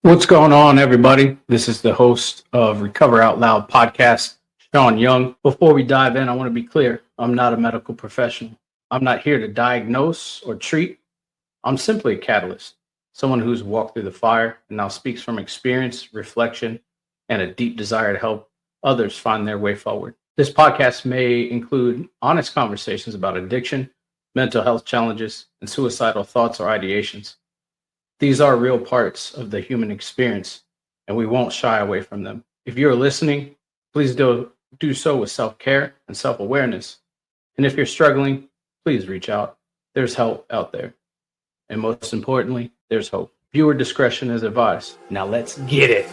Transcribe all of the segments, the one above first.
What's going on, everybody? This is the host of Recover Out Loud podcast, Sean Young. Before we dive in, I want to be clear. I'm not a medical professional. I'm not here to diagnose or treat. I'm simply a catalyst, someone who's walked through the fire and now speaks from experience, reflection, and a deep desire to help others find their way forward. This podcast may include honest conversations about addiction, mental health challenges, and suicidal thoughts or ideations. These are real parts of the human experience, and we won't shy away from them. If you're listening, please do so with self-care and self-awareness. And if you're struggling, please reach out. There's help out there. And most importantly, there's hope. Viewer discretion is advised. Now let's get it.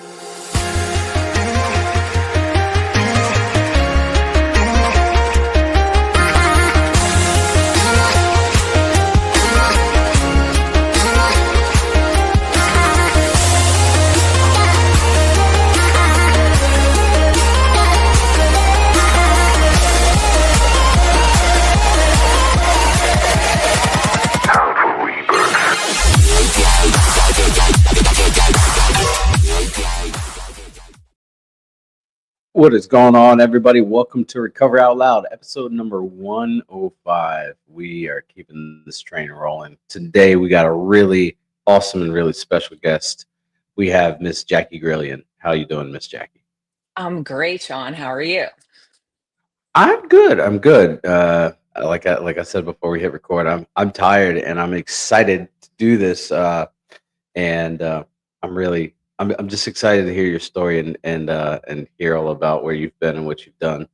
What is going on, everybody? Welcome to Recover Out Loud, episode number 105. We are keeping this train rolling. Today, we got a really awesome and really special guest. We have Miss Jacqui Grillon. How you doing, Miss Jacqui? I'm great, Sean. How are you? I'm good. I'm good. Like I said before we hit record, I'm tired and I'm excited to do this. And I'm just excited to hear your story and hear all about where you've been and what you've done.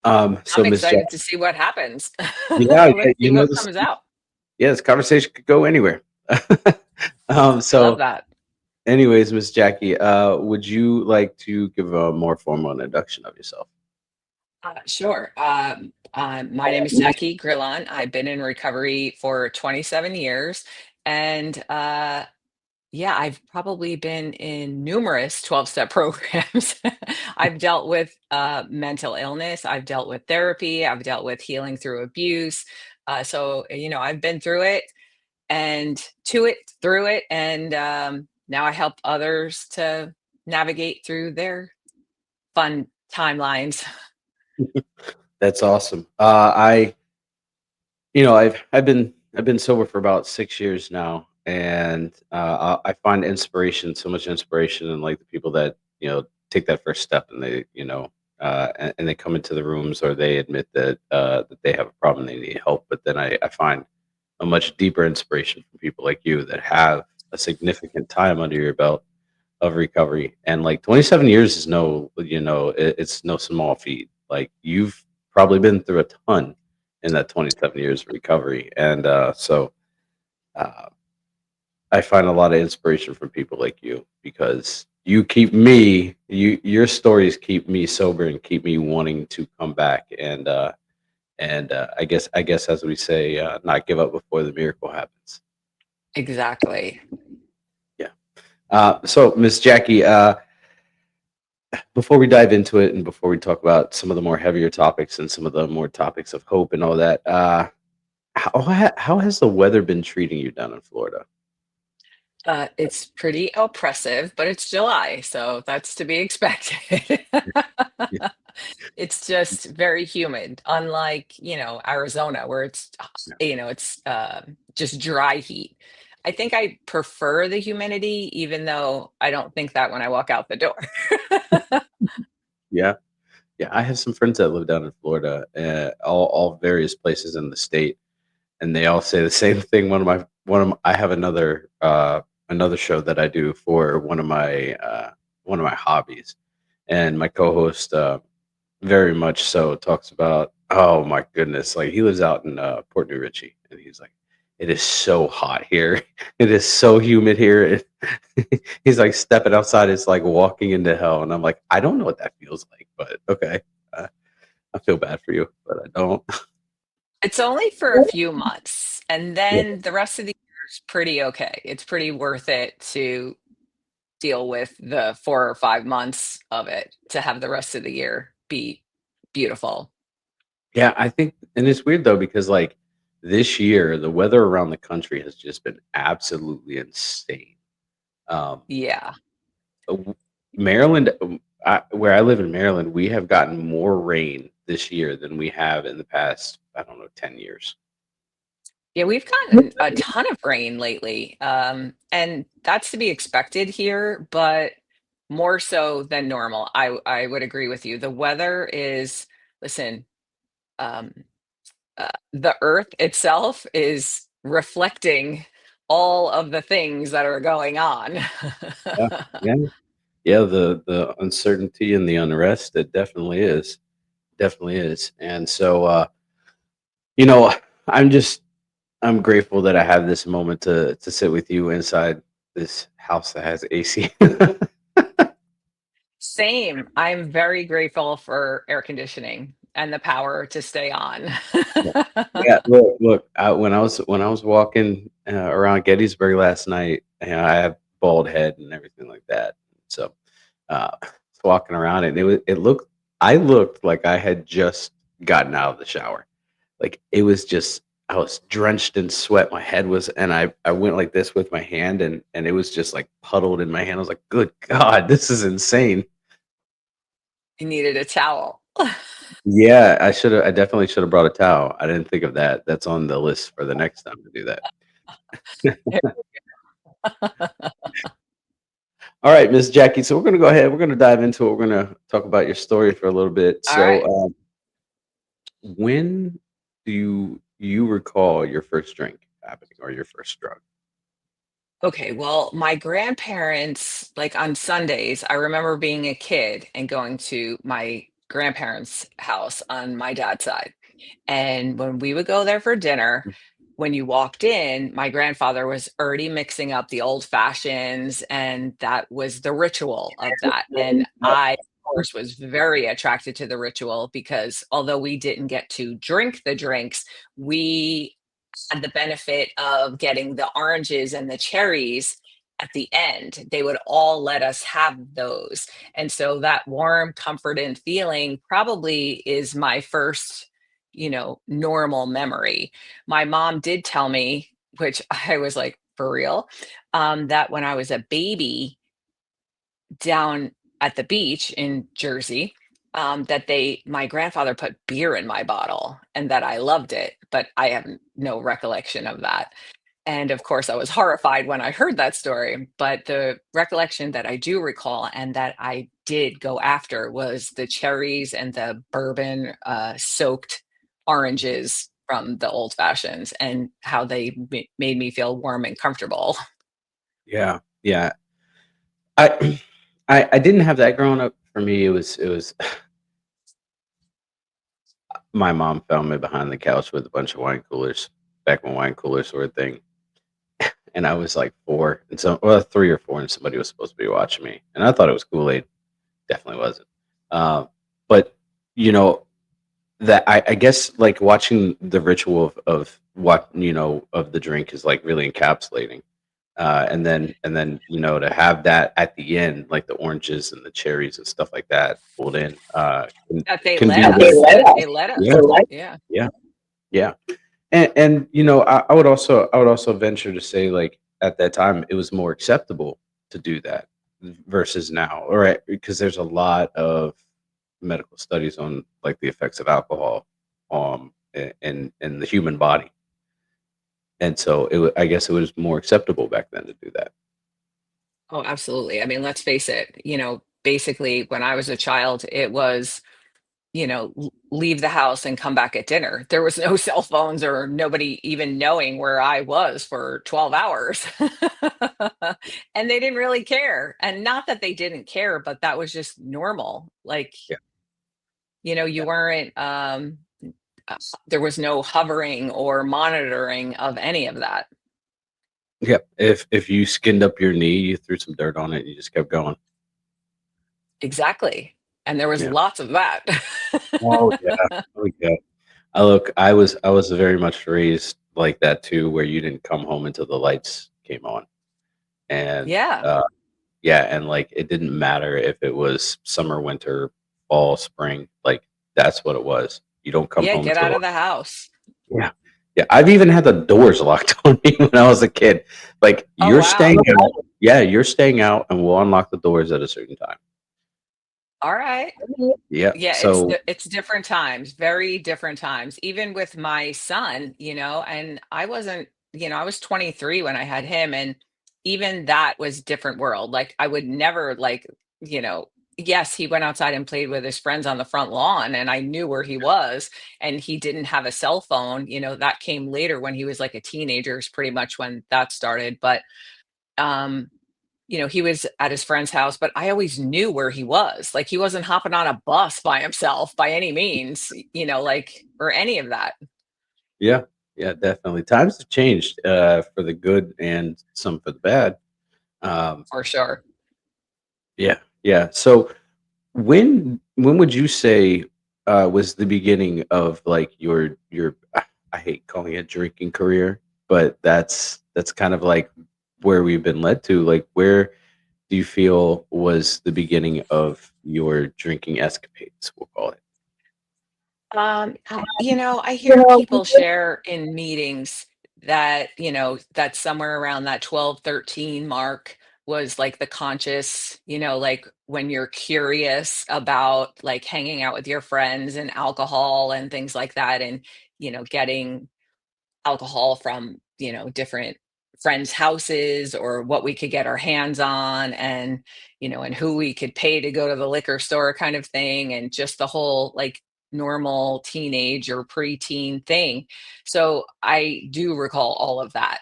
So I'm Miss excited Jack, to see what happens. yeah, Let's see what this, comes out. yeah, this conversation could go anywhere. I love So, that. anyways, Miss Jacqui, would you like to give a more formal introduction of yourself? Sure. My name is Jacqui Grillon. I've been in recovery for 27 years. And yeah, I've probably been in numerous 12-step programs. I've dealt with mental illness. I've dealt with therapy. I've dealt with healing through abuse. I've been through it and to it, through it, and now I help others to navigate through their fun timelines. That's awesome. I've been sober for about 6 years now, and I find so much inspiration in like the people that take that first step, and they come into the rooms or they admit that they have a problem, they need help. But then I find a much deeper inspiration from people like you that have a significant time under your belt of recovery, and like 27 years is it's no small feat. Like you've probably been through a ton in that 27 years of recovery. And uh, I find a lot of inspiration from people like you because your stories keep me sober and keep me wanting to come back. And I guess as we say, not give up before the miracle happens. Exactly. Yeah. So Miss Jacqui, before we dive into it and before we talk about some of the more heavier topics and some of the more topics of hope and all that, how has the weather been treating you down in Florida? It's pretty oppressive, but it's July, so that's to be expected. Yeah. It's just very humid, unlike, Arizona, where Yeah. it's just dry heat. I think I prefer the humidity, even though I don't think that when I walk out the door. Yeah. Yeah, I have some friends that live down in Florida, all various places in the state, and they all say the same thing. I have another show that I do for one of my hobbies, and my co-host very much so talks about, oh my goodness, like he lives out in Port New Richie, and he's like, it is so hot here. It is so humid here. He's like stepping outside is like walking into hell, and I'm like, I don't know what that feels like, but okay. uh, I feel bad for you, but I don't. It's only for a few months, and Yeah. then the rest of the year is pretty okay. It's pretty worth it to deal with the 4 or 5 months of it to have the rest of the year be beautiful. Yeah, I think, and it's weird though because like this year the weather around the country has just been absolutely insane. Um, Yeah. w- Maryland, where I live in Maryland, we have gotten more rain this year than we have in the past, I don't know, 10 years. Yeah, we've gotten a ton of rain lately, and that's to be expected here, but more so than normal. I would agree with you. The weather is, listen, um, the earth itself is reflecting all of the things that are going on. Yeah, yeah, yeah. The uncertainty and the unrest, it definitely is. And so, you know, I'm just I'm grateful that I have this moment to sit with you inside this house that has AC. Same. I'm very grateful for air conditioning and the power to stay on. Yeah, look. When I was walking around Gettysburg last night, I have bald head and everything like that. So, was walking around and it looked. I looked like I had just gotten out of the shower. Like it was just. I was drenched in sweat. My head was, and I went like this with my hand, and it was just like puddled in my hand. I was like, "Good God, this is insane." You needed a towel. Yeah, I should have. I definitely should have brought a towel. I didn't think of that. That's on the list for the next time to do that. All right, Miss Jackie. So we're going to go ahead. We're going to dive into it. We're going to talk about your story for a little bit. All right. So, when do you recall your first drink happening or your first drug? Okay, well, my grandparents, like on Sundays, I remember being a kid and going to my grandparents' house on my dad's side. And when we would go there for dinner, when you walked in, my grandfather was already mixing up the old fashions, and that was the ritual of that. And I, of course, was very attracted to the ritual because although we didn't get to drink the drinks, we had the benefit of getting the oranges and the cherries at the end. They would all let us have those. And so that warm, comfort, and feeling probably is my first, normal memory. My mom did tell me, which I was like, for real, that when I was a baby, down at the beach in Jersey, that my grandfather put beer in my bottle and that I loved it, but I have no recollection of that. And of course, I was horrified when I heard that story. But the recollection that I do recall and that I did go after was the cherries and the bourbon soaked oranges from the old fashions and how they made me feel warm and comfortable. Yeah, yeah. I I didn't have that growing up. For me, it was my mom found me behind the couch with a bunch of wine coolers back when wine coolers were a thing, and I was like 4, and so well 3 or 4, and somebody was supposed to be watching me, and I thought it was Kool Aid. Definitely wasn't. But you know, that I guess, like, watching the ritual of what of the drink is, like, really encapsulating, and then, to have that at the end, like, the oranges and the cherries and stuff like that pulled in, That they can let be us, really. that they let us. Yeah, Yeah. yeah, yeah. And I would also venture to say, like, at that time, it was more acceptable to do that versus now, all right? Because there's a lot of medical studies on, like, the effects of alcohol, in the human body, and so I guess it was more acceptable back then to do that. Oh, absolutely. I mean, let's face it, basically when I was a child, it was, leave the house and come back at dinner. There was no cell phones or nobody even knowing where I was for 12 hours. And they didn't really care. And not that they didn't care, but that was just normal. Like, Yeah, you yeah, weren't, uh, there was no hovering or monitoring of any of that. yeah. If you skinned up your knee, you threw some dirt on it, and you just kept going. Exactly. And there was Yeah. lots of that. Oh yeah. Oh yeah. I was very much raised like that too, where you didn't come home until the lights came on, and Yeah. yeah, and like it didn't matter if it was summer, winter, fall, spring, like that's what it was. You don't come Yeah, home get until out the of the house. yeah, Yeah, I've even had the doors locked on me when I was a kid. Like, Oh, "You're staying wow. out." Yeah, "You're staying out, and we'll unlock the doors at a certain time." All right. Yeah, Yeah, so it's different times, very different times. Even with my son, and I wasn't, I was 23 when I had him, and even that was different world. Like I would never you know, yes, he went outside and played with his friends on the front lawn and I knew where he was, and he didn't have a cell phone. That came later when he was like a teenager is pretty much when that started. But um he was at his friend's house, but I always knew where he was. Like he wasn't hopping on a bus by himself by any means, or any of that yeah, yeah, definitely. Times have changed, for the good and some for the bad. Um, for sure. yeah, yeah. So when would you say, was the beginning of, like, your I hate calling it drinking career, but that's kind of like where we've been led to. Like, where do you feel was the beginning of your drinking escapades, we'll call it? I hear people share in meetings that, that somewhere around that 12, 13 mark was like the conscious, like when you're curious about like hanging out with your friends and alcohol and things like that, and, getting alcohol from, different friends' houses or what we could get our hands on, and, and who we could pay to go to the liquor store kind of thing, and just the whole like normal teenage or preteen thing. So I do recall all of that,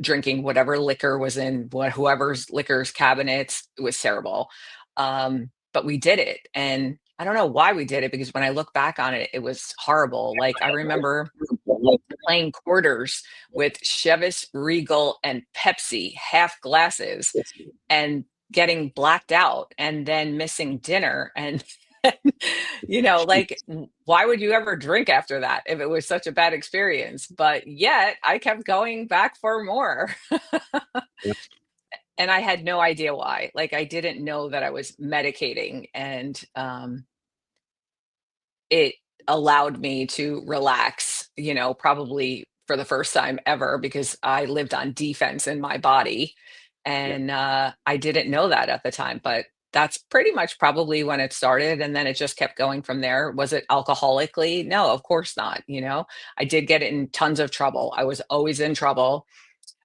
drinking whatever liquor was in whoever's liquor's cabinets. It was terrible. But we did it. And I don't know why we did it, because when I look back on it, it was horrible. Like I remember playing quarters with Chivas Regal and Pepsi half glasses and getting blacked out and then missing dinner, and why would you ever drink after that if it was such a bad experience? But yet I kept going back for more. Yeah, And I had no idea why. Like I didn't know that I was medicating, and it allowed me to relax, probably for the first time ever, because I lived on defense in my body. yeah, And I didn't know that at the time, but that's pretty much probably when it started. And then it just kept going from there. Was it alcoholically? No, of course not. I did get in tons of trouble. I was always in trouble.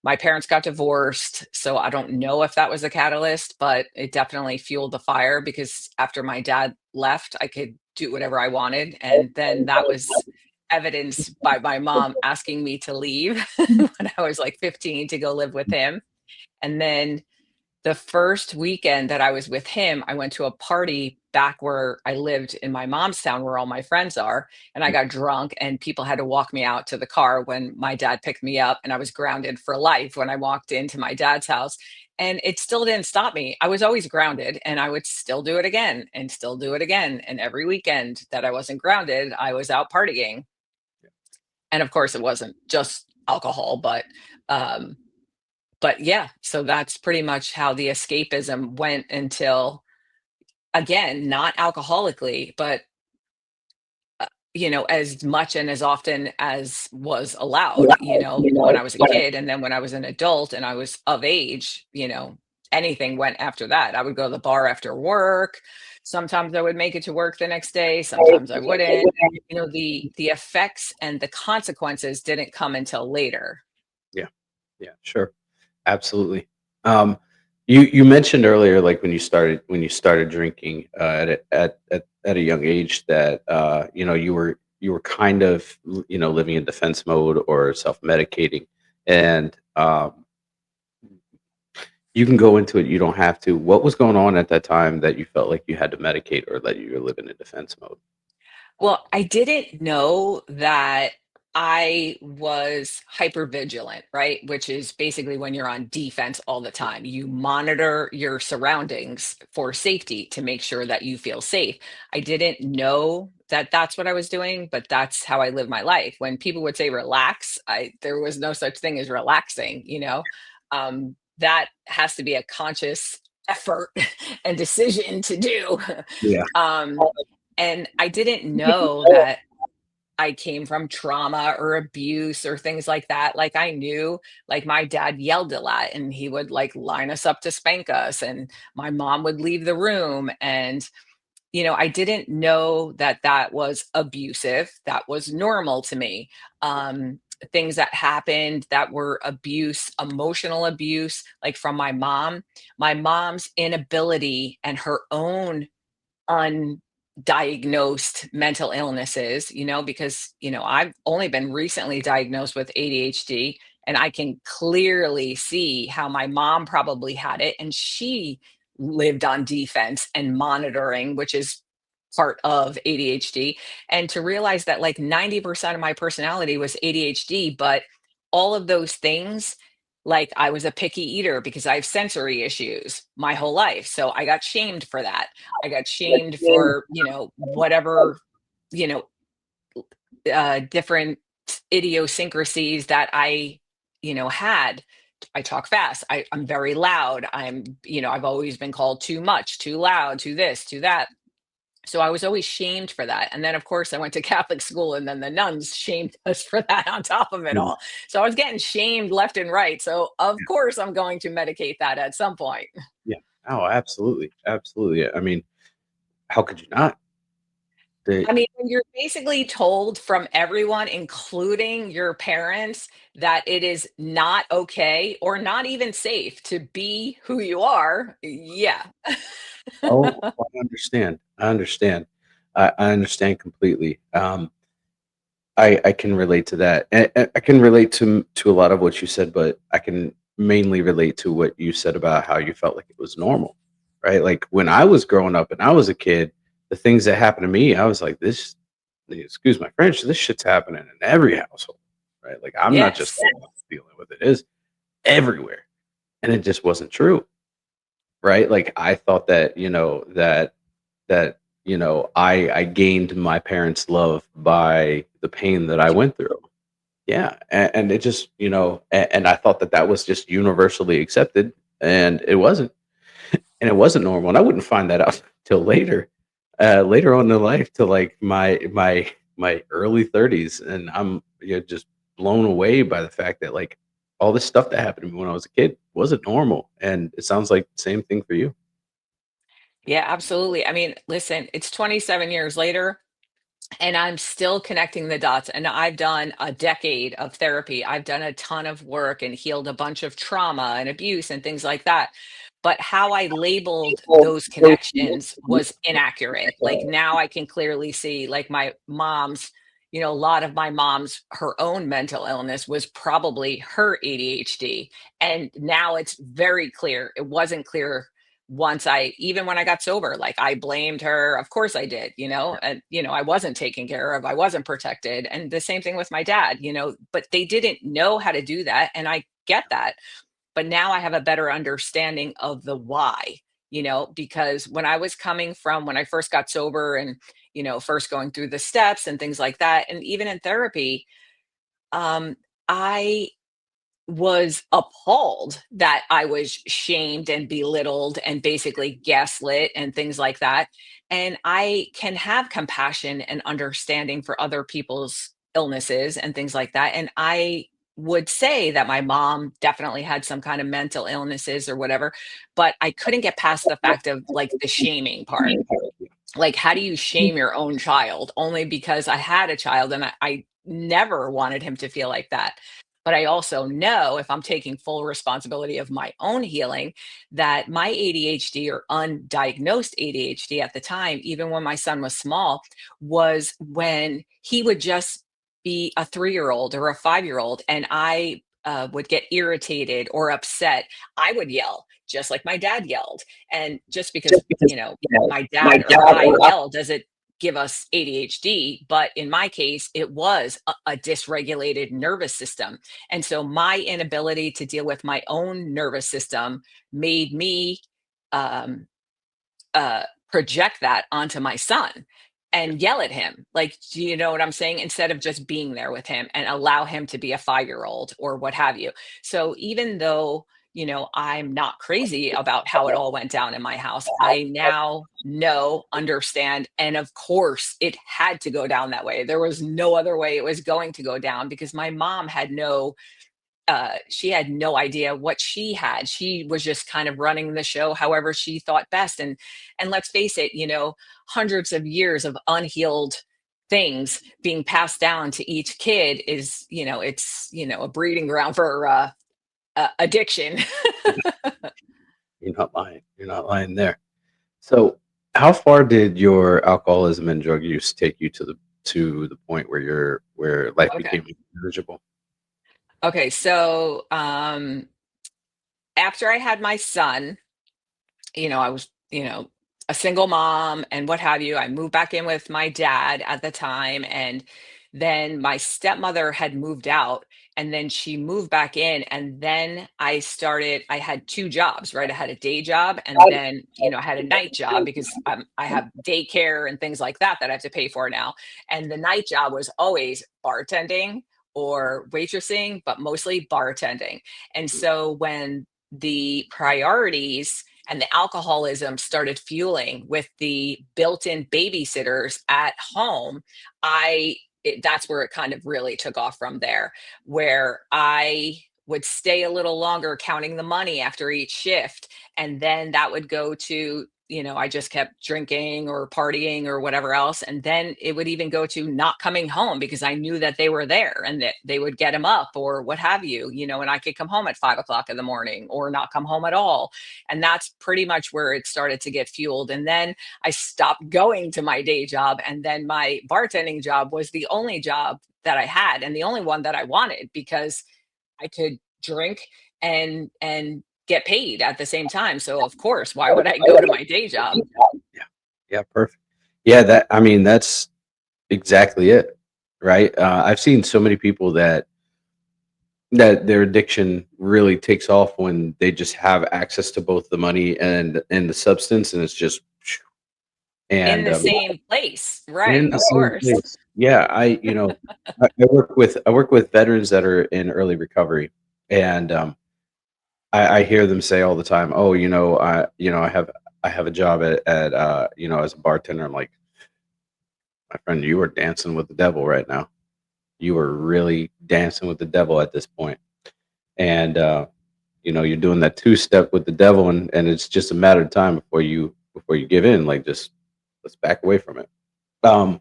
My parents got divorced, so I don't know if that was a catalyst, but it definitely fueled the fire, because after my dad left, I could do whatever I wanted. And then that was evidenced by my mom asking me to leave when I was like 15 to go live with him. And then the first weekend that I was with him, I went to a party back where I lived in my mom's town where all my friends are. And I mm, got drunk, and people had to walk me out to the car when my dad picked me up. And I was grounded for life when I walked into my dad's house. And it still didn't stop me. I was always grounded, and I would still do it again and still do it again. And every weekend that I wasn't grounded, I was out partying. And of course, it wasn't just alcohol, um, but yeah, so that's pretty much how the escapism went until, again, not alcoholically, but as much and as often as was allowed, when I was a kid. And then when I was an adult and I was of age, anything went after that. I would go to the bar after work. Sometimes I would make it to work the next day, sometimes I wouldn't. The effects and the consequences didn't come until later. yeah, yeah, sure. Absolutely. Um, you mentioned earlier, like when you started drinking, at a young age, that you were kind of, living in defense mode or self medicating, and you can go into it. You don't have to. What was going on at that time that you felt like you had to medicate, or that you were living in defense mode? Well, I didn't know that I was hyper vigilant, right? Which is basically when you're on defense all the time. You monitor your surroundings for safety to make sure that you feel safe. I didn't know that that's what I was doing, but that's how I live my life. When people would say relax, there was no such thing as relaxing. That has to be a conscious effort and decision to do. Yeah. um, and I didn't know that I came from trauma or abuse or things like that. Like I knew, like my dad yelled a lot and he would like line us up to spank us, and my mom would leave the room. And I didn't know that that was abusive. That was normal to me. Things that happened that were abuse, emotional abuse, like from my mom's inability and her own undiagnosed mental illnesses, because, I've only been recently diagnosed with ADHD, and I can clearly see how my mom probably had it. And she lived on defense and monitoring, which is part of ADHD. And to realize that like 90% of my personality was ADHD, but all of those things, like I was a picky eater because I have sensory issues my whole life. So I got shamed for that. I got shamed for, whatever, you know, different idiosyncrasies that had. I talk fast. I'm very loud. I've always been called too much, too loud, too this, too that. So I was always shamed for that. And then, of course, I went to Catholic school, and then the nuns shamed us for that on top of it Yeah. all. So I was getting shamed left and right. So, of course, I'm going to medicate that at some point. Yeah. Oh, absolutely. Absolutely. I mean, how could you not? I The, mean, when you're basically told from everyone, including your parents, that it is not okay or not even safe to be who you are. Yeah. oh, I understand. I understand. I understand completely. I can relate to that. And I can relate to a lot of what you said, but I can mainly relate to what you said about how you felt like it was normal, right? Like when I was growing up and I was a kid, the things that happened to me, I was like, this, excuse my French, this shit's happening in every household, right? Like I'm not just Yes. dealing with it; it's everywhere, and it just wasn't true, right? Like I thought that I gained my parents' love by the pain that I went through. Yeah, and it just, and I thought that that was just universally accepted, and it wasn't, and it wasn't normal, and I wouldn't find that out till later on in life, to like my early 30s, and I'm just blown away by the fact that like all this stuff that happened to me when I was a kid wasn't normal, and it sounds like the same thing for you. Yeah, absolutely. I mean, listen, it's 27 years later, and I'm still connecting the dots. And I've done a decade of therapy. I've done a ton of work and healed a bunch of trauma and abuse and things like that. But how I labeled those connections was inaccurate. Like now I can clearly see, like my mom's, a lot of my mom's, her own mental illness was probably her ADHD. And now it's very clear. It wasn't clear even when I got sober, like I blamed her. Of course I did, and, I wasn't taken care of. I wasn't protected. And the same thing with my dad, but they didn't know how to do that. And I get that. But now I have a better understanding of the why, because when I first got sober and, first going through the steps and things like that, and even in therapy, I was appalled that I was shamed and belittled and basically gaslit and things like that. And I can have compassion and understanding for other people's illnesses and things like that. And I would say that my mom definitely had some kind of mental illnesses or whatever, but I couldn't get past the fact of like the shaming part. Like, how do you shame your own child? Only because I had a child, and I never wanted him to feel like that. But I also know, if I'm taking full responsibility of my own healing, that my ADHD, or undiagnosed ADHD at the time, even when my son was small, was when he would just be a 3-year-old or a 5-year-old, and I would get irritated or upset. I would yell just like my dad yelled. And just because, my dad or I yell doesn't give us ADHD, but in my case, it was a dysregulated nervous system. And so my inability to deal with my own nervous system made me um, project that onto my son and yell at him. Like, do you know what I'm saying? Instead of just being there with him and allow him to be a 5-year-old or what have you. So even though I'm not crazy about how it all went down in my house. I now know, understand, and of course it had to go down that way. There was no other way it was going to go down, because my mom had she had no idea what she had. She was just kind of running the show however she thought best. And let's face it, hundreds of years of unhealed things being passed down to each kid is, it's, a breeding ground for addiction. You're not lying. You're not lying there. So, how far did your alcoholism and drug use take you to the point where life Okay. became manageable? Okay. So after I had my son, I was, a single mom and what have you. I moved back in with my dad at the time. And then my stepmother had moved out, and then she moved back in. And then I had two jobs, right? I had a day job, and then, I had a night job because I have daycare and things like that I have to pay for now. And the night job was always bartending or waitressing, but mostly bartending. And so when the priorities and the alcoholism started fueling with the built-in babysitters at home, that's where it kind of really took off from there, where I would stay a little longer counting the money after each shift. And then that would go to, I just kept drinking or partying or whatever else. And then it would even go to not coming home because I knew that they were there and that they would get him up or what have you, and I could come home at 5 o'clock in the morning or not come home at all. And that's pretty much where it started to get fueled. And then I stopped going to my day job. And then my bartending job was the only job that I had and the only one that I wanted, because I could drink and get paid at the same time. So of course, why would I go to my day job? Yeah. Yeah. Perfect. Yeah. That's exactly it. Right. I've seen so many people that their addiction really takes off when they just have access to both the money and the substance, and it's just In and the same place, right? in the Of same course. place. Yeah, I work with veterans that are in early recovery, and I hear them say all the time, "Oh, I have a job at as a bartender." I'm like, my friend, you are dancing with the devil right now. You are really dancing with the devil at this point, and you're doing that two step with the devil, and it's just a matter of time before you give in. Like, just let's back away from it. Um,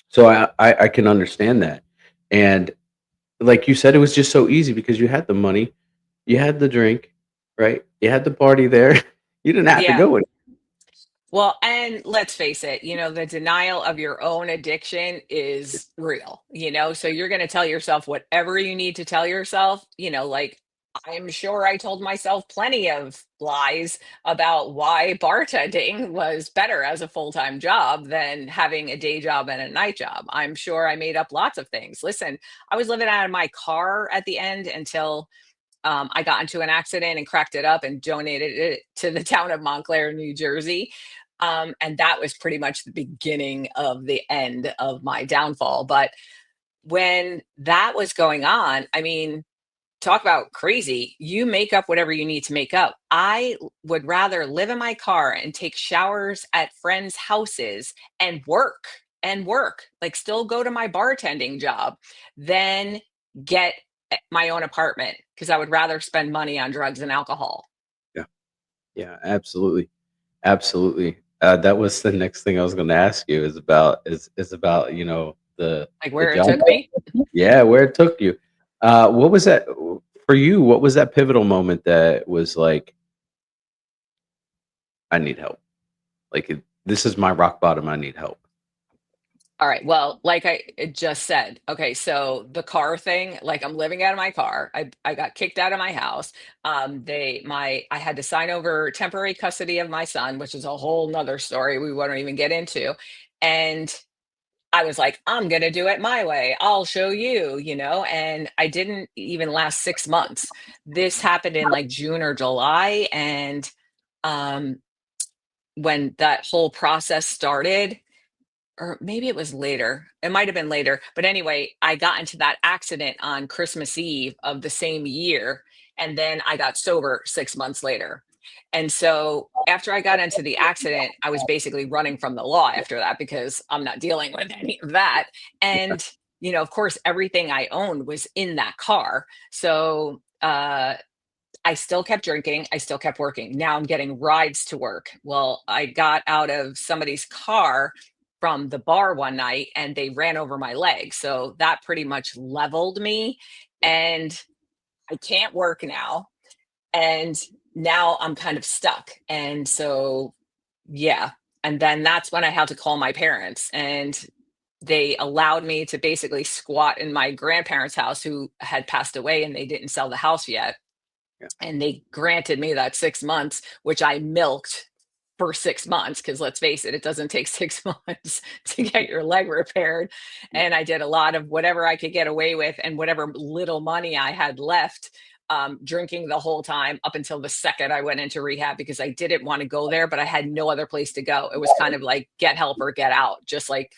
so I can understand that, and like you said, it was just so easy because you had the money, you had the drink, right? You had the party there. You didn't have to Yeah. go with Well, and let's face it, the denial of your own addiction is real, so you're going to tell yourself whatever you need to tell yourself, like I'm sure I told myself plenty of lies about why bartending was better as a full-time job than having a day job and a night job. I'm sure I made up lots of things. Listen, I was living out of my car at the end until I got into an accident and cracked it up and donated it to the town of Montclair, New Jersey. And that was pretty much the beginning of the end of my downfall. But when that was going on, I mean, talk about crazy. You make up whatever you need to make up. Would rather live in my car and take showers at friends' houses and work, like still go to my bartending job than get my own apartment, because I would rather spend money on drugs and alcohol. yeah, yeah, absolutely, absolutely. That was the next thing I was going to ask you is about Like the where it job. took me. Yeah, where it took you. What was that for you? What was that pivotal moment that was like, I need help? Like, this is my rock bottom. I need help. All right. Well, like I just said, okay, so the car thing, like I'm living out of my car. I got kicked out of my house. I had to sign over temporary custody of my son, which is a whole nother story we won't even get into. And I was like, I'm gonna do it my way. I'll show you, and I didn't even last 6 months. This happened in like June or July. And um when that whole process started, or maybe it was later. It might have been later. But anyway, I got into that accident on Christmas Eve of the same year. and then I got sober 6 months later. And so after I got into the accident, I was basically running from the law after that because I'm not dealing with any of that. And, of course, everything I owned was in that car. So, I still kept drinking. I still kept working. Now I'm getting rides to work. Well, I got out of somebody's car from the bar one night and they ran over my leg. So that pretty much leveled me. And I can't work now. And now I'm kind of stuck. And so, yeah. And then that's when I had to call my parents. And they allowed me to basically squat in my grandparents' house who had passed away and they didn't sell the house yet, Yeah. and they granted me that 6 months, which I milked for 6 months. Because let's face it, it doesn't take 6 months to get your leg repaired. Yeah. And I did a lot of whatever I could get away with and whatever little money I had left, drinking the whole time up until the second I went into rehab because I didn't want to go there, but I had no other place to go. It was kind of like get help or get out, just like,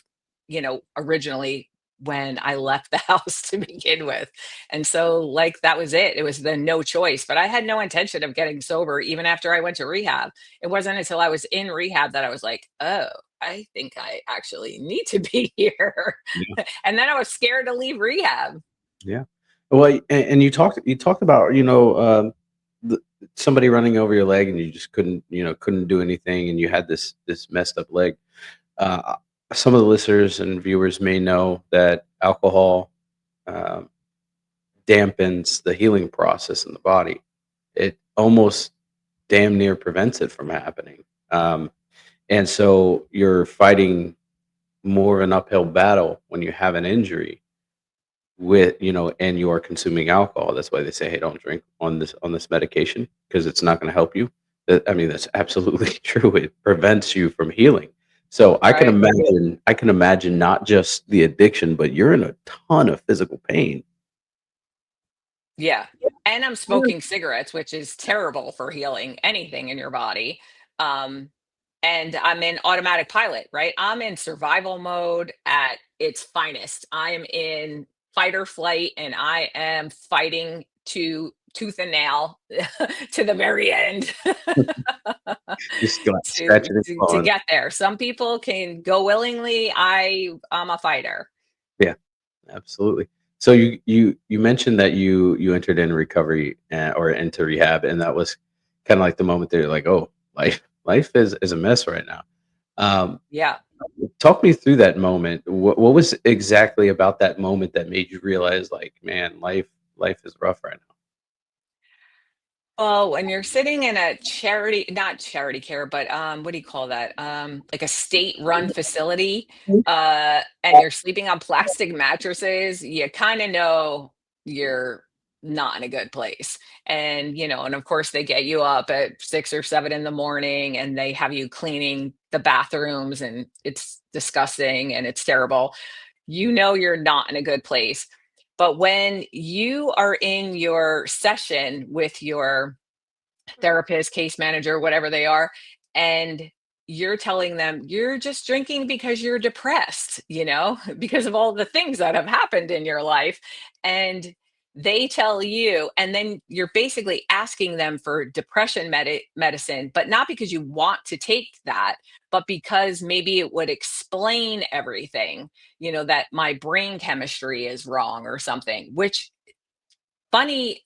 originally when I left the house to begin with. And so, like, that was it. It was the no choice. But I had no intention of getting sober even after I went to rehab. It wasn't until I was in rehab that I was like, oh, I think I actually need to be here. Yeah. And then I was scared to leave rehab. Yeah. Well, and you talked about, the, somebody running over your leg and you just couldn't do anything, and you had this messed up leg. Uh, some of the listeners and viewers may know that alcohol um, dampens the healing process in the body. It almost damn near prevents it from happening. And so you're fighting more of an uphill battle when you have an injury and you are consuming alcohol. That's why they say, hey, don't drink on this medication because it's not going to help you. I mean, that's absolutely true. It prevents you from healing. So Right. I can imagine not just the addiction, but you're in a ton of physical pain. Yeah. And I'm smoking cigarettes, which is terrible for healing anything in your body. Um, and I'm in automatic pilot, right? I'm in survival mode at its finest. I am in fight or flight, and I am fighting to tooth and nail to the very end Just got to, scratching and to clawing. get there. Some people can go willingly. I'm a fighter. Yeah, absolutely. So you mentioned that you entered in recovery, or into rehab, and that was kind of like the moment that you're like, oh, life is a mess right now. Um, Yeah. Talk me through that moment. What was exactly about that moment that made you realize, like, man, life is rough right Oh, when you're sitting in a charity, not charity care, but what do you call that? Like a state-run facility, now? and you're sleeping on plastic mattresses, you kind of know you're not in a good place. And of course they get you up at 6 or 7 in the morning and they have you cleaning the bathrooms, and it's disgusting and it's terrible. You're not in a good place. But when you are in your session with your therapist, case manager, whatever they are, and you're telling them you're just drinking because you're depressed, because of all the things that have happened in your life. And they tell you, and then you're basically asking them for depression medicine, but not because you want to take that, but because maybe it would explain everything, that my brain chemistry is wrong or something, which funny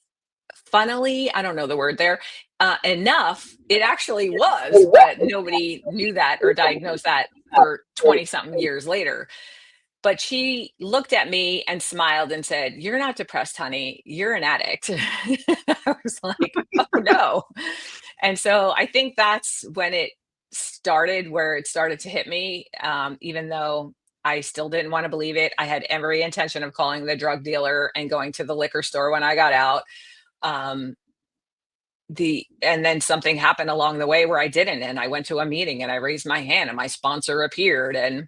funnily, I don't know the word there, enough, it actually was, but nobody knew that or diagnosed that for 20 something years later. But she looked at me and smiled and said, "You're not depressed, honey. You're an addict." I was like, "Oh no." And so I think that's when it started, where it started to hit me. Even though I still didn't want to believe it, I had every intention of calling the drug dealer and going to the liquor store when I got out. Um, and then something happened along the way where I didn't, and I went to a meeting and I raised my hand and my sponsor appeared, and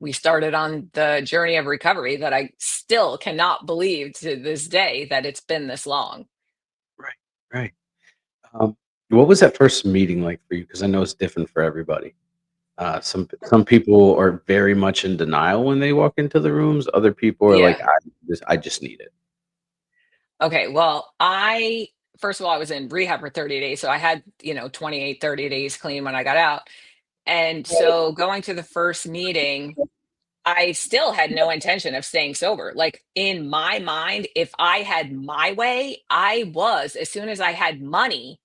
we started on the journey of recovery that I still cannot believe to this day that it's been this long. Right, right. Um, what was that first meeting like for you? Because I know it's different for everybody. Some people are very much in denial when they walk into the rooms. Other people are like, Yeah. I just need it. Okay. Well, I first of all, I was in rehab for 30 days. So I had, 28, 30 days clean when I got out. And so going to the first meeting, I still had no intention of staying sober. Like in my mind, if I had my way, I was, as soon as I had money,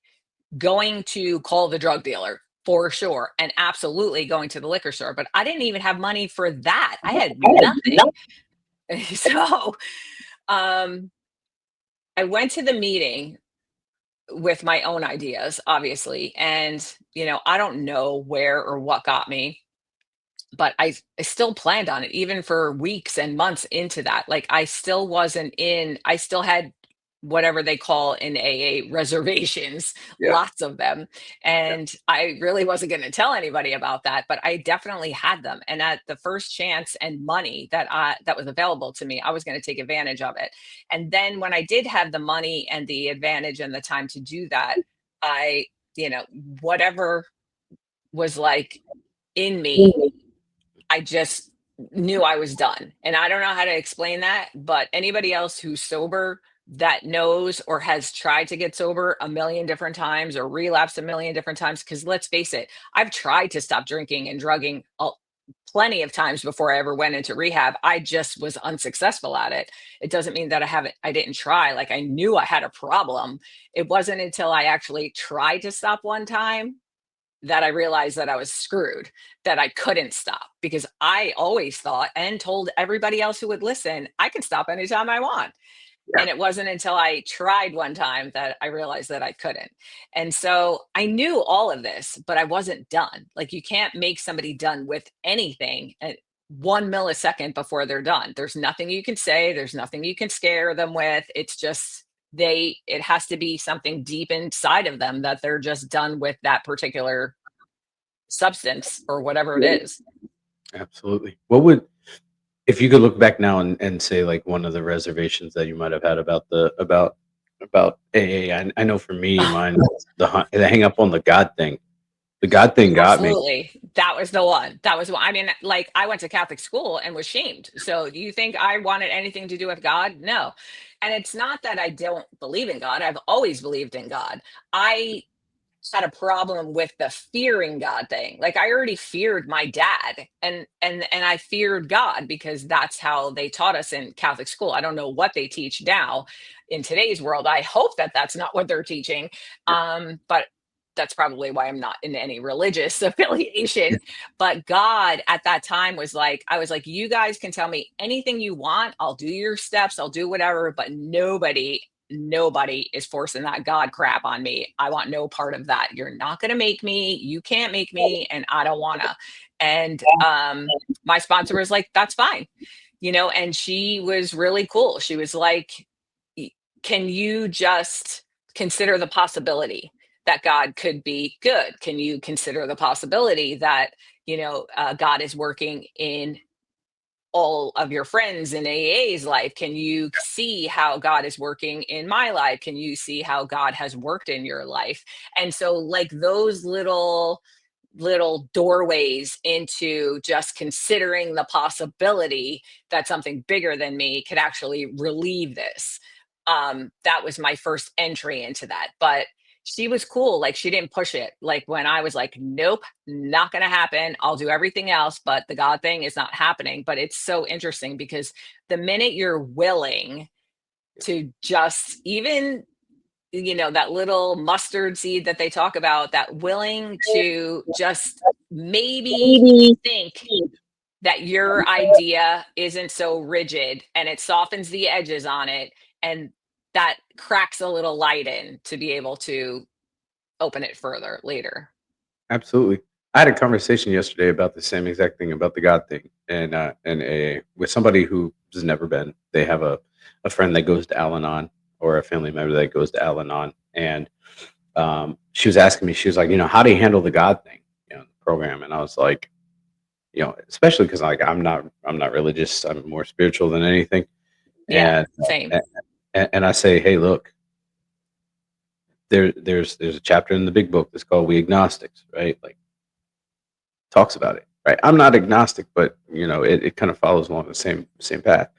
going to call the drug dealer for sure, and absolutely going to the liquor store. But I didn't even have money for that. I had nothing. So um, I went to the meeting with my own ideas, obviously. And, I don't know where or what got me, but I still planned on it even for weeks and months into that. Like I still wasn't in, I still had whatever they call in AA reservations, Yeah. lots of them. Yeah. And I really wasn't going to tell anybody about that, but I definitely had them. And at the first chance and money that was available to me, I was going to take advantage of it. And then when I did have the money and the advantage and the time to do that, I, you know, whatever was like in me, I just knew I was done. And I don't know how to explain that, but anybody else who's sober that knows or has tried to get sober a million different times or relapsed a million different times, because let's face it, I've tried to stop drinking and drugging plenty of times before I ever went into rehab. I just was unsuccessful at it. It doesn't mean that I didn't try. Like I knew I had a problem. It wasn't until I actually tried to stop one time that I realized that I was screwed, that I couldn't stop, because I always thought and told everybody else who would listen, I can stop anytime I want. Yeah. And it wasn't until I tried one time that I realized that I couldn't. And so I knew all of this, but I wasn't done. Like you can't make somebody done with anything at 1 millisecond before they're done. There's nothing you can say, there's nothing you can scare them with. It's just it has to be something deep inside of them that they're just done with that particular substance or whatever it is. Absolutely. What would, if you could look back now and say like one of the reservations that you might have had about about AA? I know for me, mine was the hang up on the God thing. The God thing got me. Absolutely. That was the one. That was one. I mean, like I went to Catholic school and was shamed. So do you think I wanted anything to do with God? No. And it's not that I don't believe in God. I've always believed in God. I had a problem with the fearing God thing. Like I already feared my dad, and I feared God because that's how they taught us in Catholic school. I don't know what they teach now in today's world. I hope that that's not what they're teaching. Yeah. But that's probably why I'm not in any religious affiliation. But God at that time was like, I was like, you guys can tell me anything you want. I'll do your steps. I'll do whatever, but nobody is forcing that God crap on me. I want no part of that. You're not going to make me. You can't make me. And I don't want to. And my sponsor was like, that's fine. And she was really cool. She was like, can you just consider the possibility that God could be good? Can you consider the possibility that, God is working in all of your friends in AA's life? Can you see how God is working in my life? Can you see how God has worked in your life? And so like those little doorways into just considering the possibility that something bigger than me could actually relieve this. That was my first entry into that. But she was cool. Like she didn't push it. Like when I was like, nope, not going to happen. I'll do everything else, but the God thing is not happening. But it's so interesting because the minute you're willing to just even, that little mustard seed that they talk about, that willing to just maybe think that your idea isn't so rigid and it softens the edges on it, and that cracks a little light in to be able to open it further later. Absolutely. I had a conversation yesterday about the same exact thing about the God thing, and a with somebody who has never been. They have a friend that goes to Al-Anon, or a family member that goes to Al-Anon, and she was asking me, she was like, how do you handle the God thing, the program? And I was like, especially because like I'm not religious. I'm more spiritual than anything, Yeah, and same. and I say, hey, look, there's a chapter in the big book that's called We Agnostics, right? Like talks about it, right? I'm not agnostic, but it kind of follows along the same path.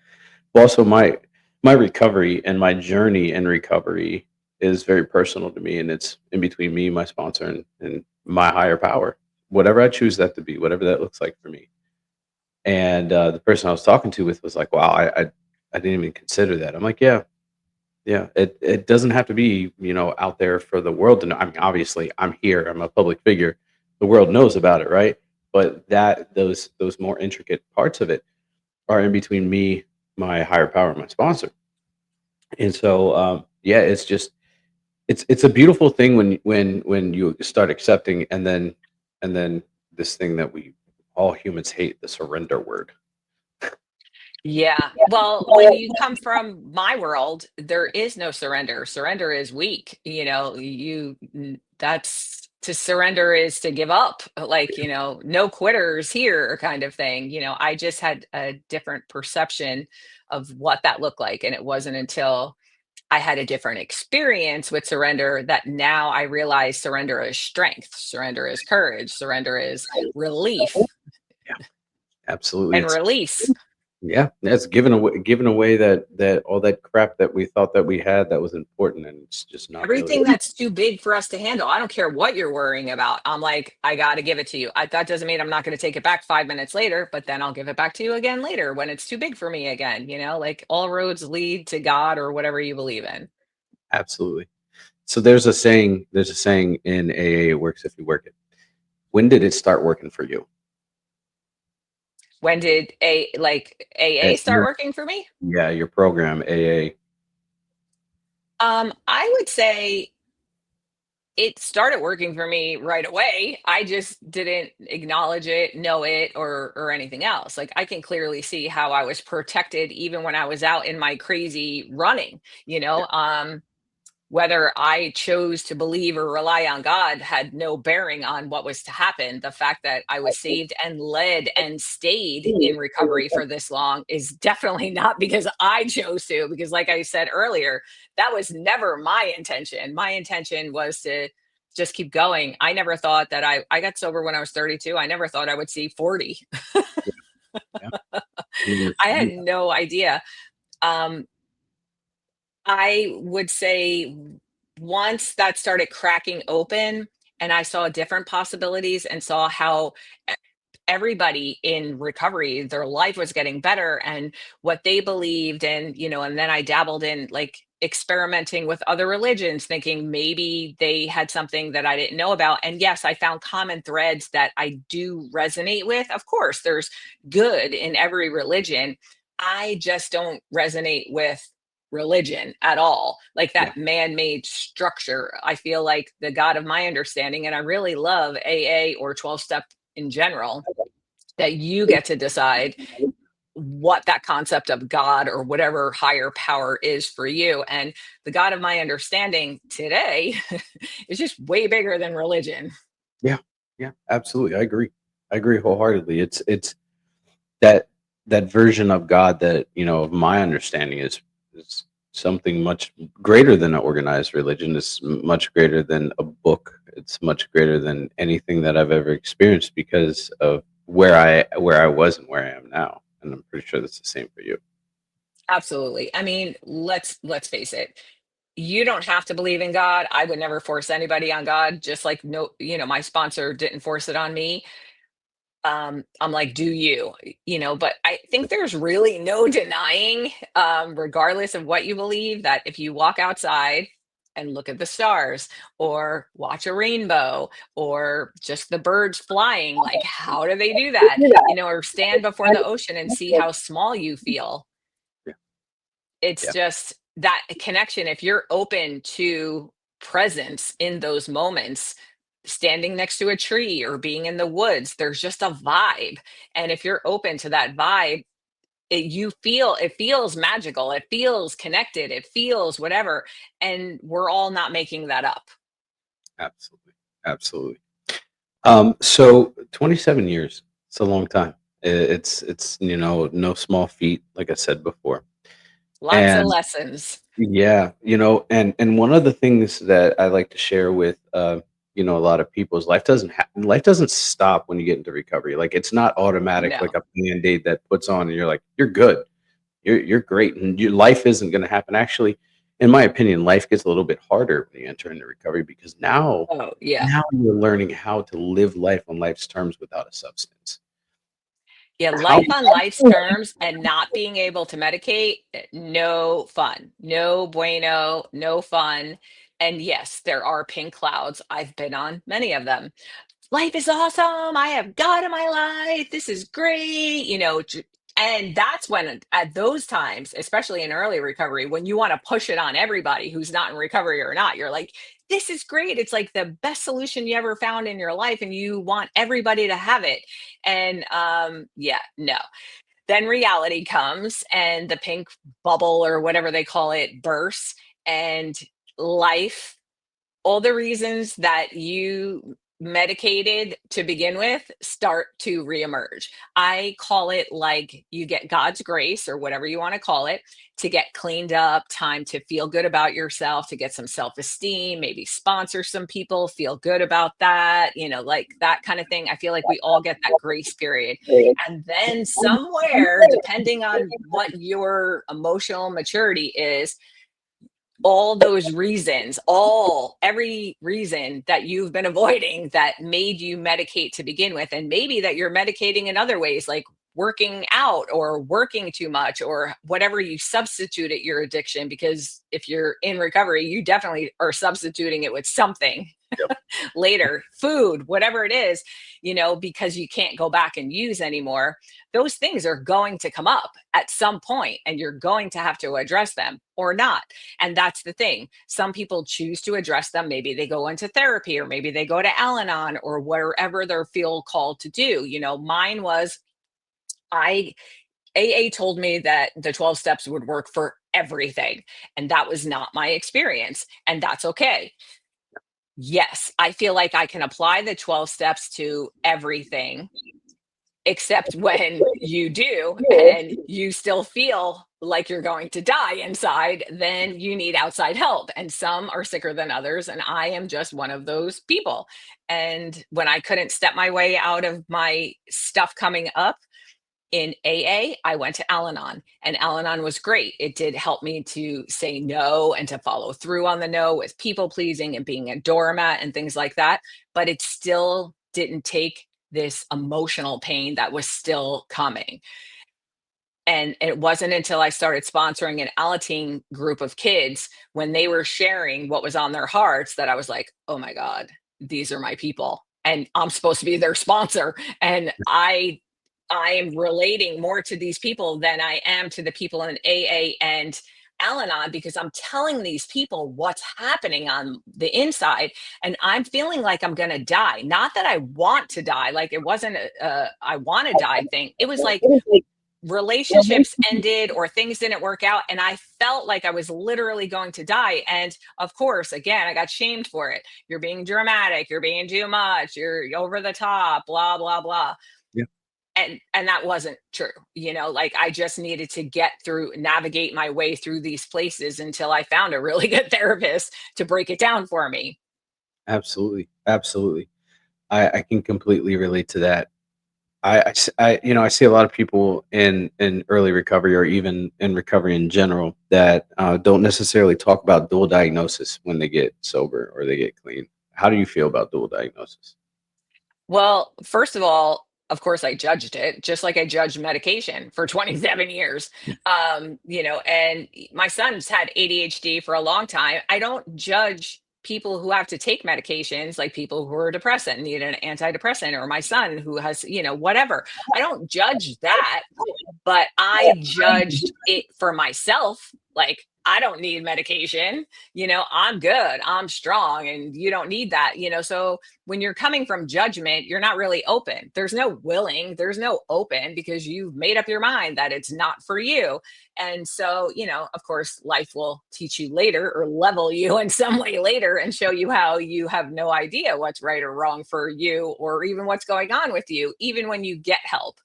Well, also my recovery and my journey in recovery is very personal to me, and it's in between me, my sponsor, and my higher power, whatever I choose that to be, whatever that looks like for me. And the person I was talking to with was like, "Wow, I didn't even consider that." I'm like, "Yeah, yeah. It doesn't have to be, out there for the world to know. I mean, obviously, I'm here. I'm a public figure. The world knows about it, right? But those more intricate parts of it are in between me, my higher power, and my sponsor. And so, yeah, it's just it's a beautiful thing when you start accepting, and then this thing that we all humans hate, the surrender word. Yeah. Well, when you come from my world, there is no surrender. Surrender is weak. That's to surrender is to give up. Like, no quitters here kind of thing. I just had a different perception of what that looked like. And it wasn't until I had a different experience with surrender that now I realize surrender is strength, surrender is courage, surrender is relief Yeah, absolutely. and It's release. Yeah, that's giving away that all that crap that we thought that we had that was important, and it's just not really. Everything that's too big for us to handle. I don't care what you're worrying about. I'm like, I got to give it to you. That doesn't mean I'm not going to take it back 5 minutes later, but then I'll give it back to you again later when it's too big for me again. Like all roads lead to God or whatever you believe in. Absolutely. So there's a saying in AA, it works if you work it. When did it start working for you? When did AA start Your working for me? Yeah, your program AA. I would say it started working for me right away. I just didn't acknowledge it, know it, or anything else. Like I can clearly see how I was protected even when I was out in my crazy running, Yeah, whether I chose to believe or rely on God had no bearing on what was to happen. The fact that I was saved and led and stayed in recovery for this long is definitely not because I chose to, because, like I said earlier, that was never my intention. My intention was to just keep going. I never thought that I got sober when I was 32. I never thought I would see 40. yeah. I I had understand. no idea. Um, I would say once that started cracking open and I saw different possibilities and saw how e- everybody in recovery, their life was getting better and what they believed. And then I dabbled in like experimenting with other religions, thinking maybe they had something that I didn't know about. And yes, I found common threads that I do resonate with. Of course, there's good in every religion. I just don't resonate with religion at all, like Yeah, that man-made structure. I feel like the God of my understanding, and I really love AA or 12 step in general, that you get to decide what that concept of God or whatever higher power is for you. And the God of my understanding today is just way bigger than religion. yeah, yeah. Absolutely, I agree. I agree wholeheartedly. It's that that version of God that of my understanding is something much greater than an organized religion. It's much greater than a book. It's much greater than anything that I've ever experienced because of where I was and where I am now. And I'm pretty sure that's the same for you. Absolutely. I mean, let's face it. You don't have to believe in God. I would never force anybody on God, just like no, my sponsor didn't force it on me. I'm like, do you, but I think there's really no denying, regardless of what you believe, that if you walk outside and look at the stars or watch a rainbow or just the birds flying, like, how do they do that? Or stand before the ocean and see how small you feel. Yeah, It's yeah, just that connection. If you're open to presence in those moments, standing next to a tree or being in the woods, there's just a vibe. And if you're open to that vibe, it feels magical, it feels connected, it feels whatever. And we're all not making that up. absolutely, absolutely. So 27 years. It's a long time. It's no small feat, like I said before. Lots of And lessons. yeah, and one of the things that I like to share with a lot of people is life doesn't stop when you get into recovery. Like it's not automatic, like No. a band-aid that puts on and you're like, you're good. You're great. And your life isn't gonna happen. Actually, in my opinion, life gets a little bit harder when you enter into recovery because Oh, yeah. now you're learning how to live life on life's terms without a substance. Yeah, How life on life's terms and not being able to medicate, no fun. No bueno, no fun. And yes, there are pink clouds. I've been on many of them. Life is awesome. I have God in my life. This is great. And that's when, at those times, especially in early recovery, when you want to push it on everybody who's not in recovery or not, you're like, this is great. It's like the best solution you ever found in your life, and you want everybody to have it. And yeah, no. Then reality comes, and the pink bubble or whatever they call it bursts, and life, all the reasons that you medicated to begin with start to reemerge. I call it like you get God's grace or whatever you want to call it to get cleaned up, time to feel good about yourself, to get some self esteem, maybe sponsor some people, feel good about that, like that kind of thing. I feel like we all get that grace period. And then somewhere, depending on what your emotional maturity is, all those reasons, every reason that you've been avoiding that made you medicate to begin with, and maybe that you're medicating in other ways, like working out or working too much or whatever you substituted your addiction, because if you're in recovery, you definitely are substituting it with something Yep. later, food, whatever it is, because you can't go back and use anymore. Those things are going to come up at some point, and you're going to have to address them or not. And that's the thing. Some people choose to address them. Maybe they go into therapy, or maybe they go to Al Anon, or wherever they feel called to do. Mine was, I AA told me that the 12 steps would work for everything. And that was not my experience. And that's okay. Yes, I feel like I can apply the 12 steps to everything, except when you do and you still feel like you're going to die inside, then you need outside help. And some are sicker than others. And I am just one of those people. And when I couldn't step my way out of my stuff coming up in AA, I went to Al Anon, and Al Anon was great. It did help me to say no and to follow through on the no with people pleasing and being a doormat and things like that. But it still didn't take this emotional pain that was still coming. And it wasn't until I started sponsoring an Alateen group of kids when they were sharing what was on their hearts that I was like, oh my God, these are my people. And I'm supposed to be their sponsor. And I am relating more to these people than I am to the people in AA and Al Anon, because I'm telling these people what's happening on the inside, and I'm feeling like I'm going to die. Not that I want to die. Like, it wasn't I want to die thing. It was like relationships ended or things didn't work out, and I felt like I was literally going to die. And of course, again, I got shamed for it. You're being dramatic, you're being too much, you're over the top, blah blah blah. Yeah. And that wasn't true. Like, I just needed to navigate my way through these places until I found a really good therapist to break it down for me. Absolutely. Absolutely. I can completely relate to that. I see a lot of people in early recovery or even in recovery in general that don't necessarily talk about dual diagnosis when they get sober or they get clean. How do you feel about dual diagnosis? Well, first of all, of course, I judged it just like I judged medication for 27 years. And my son's had ADHD for a long time. I don't judge people who have to take medications, like people who are depressed and need an antidepressant, or my son who has, whatever. I don't judge that, but I judged it for myself. Like, I don't need medication. I'm good. I'm strong, and you don't need that. So when you're coming from judgment, you're not really open. There's no willing, there's no open, because you've made up your mind that it's not for you. And so, of course, life will teach you later or level you in some way later and show you how you have no idea what's right or wrong for you, or even what's going on with you, even when you get help.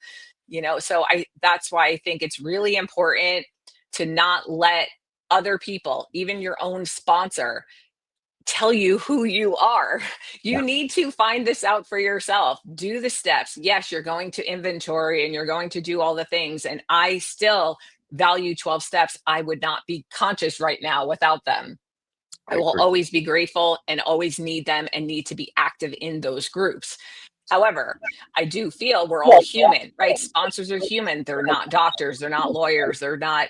So that's why I think it's really important to not let other people, even your own sponsor, tell you who you are. You Yeah. need to find this out for yourself. Do the steps. Yes, you're going to inventory and you're going to do all the things. And I still value 12 steps, I would not be conscious right now without them. I I will agree. always be grateful and always need them and need to be active in those groups. However, I do feel we're all human, right? Sponsors are human. They're not doctors, they're not lawyers, they're not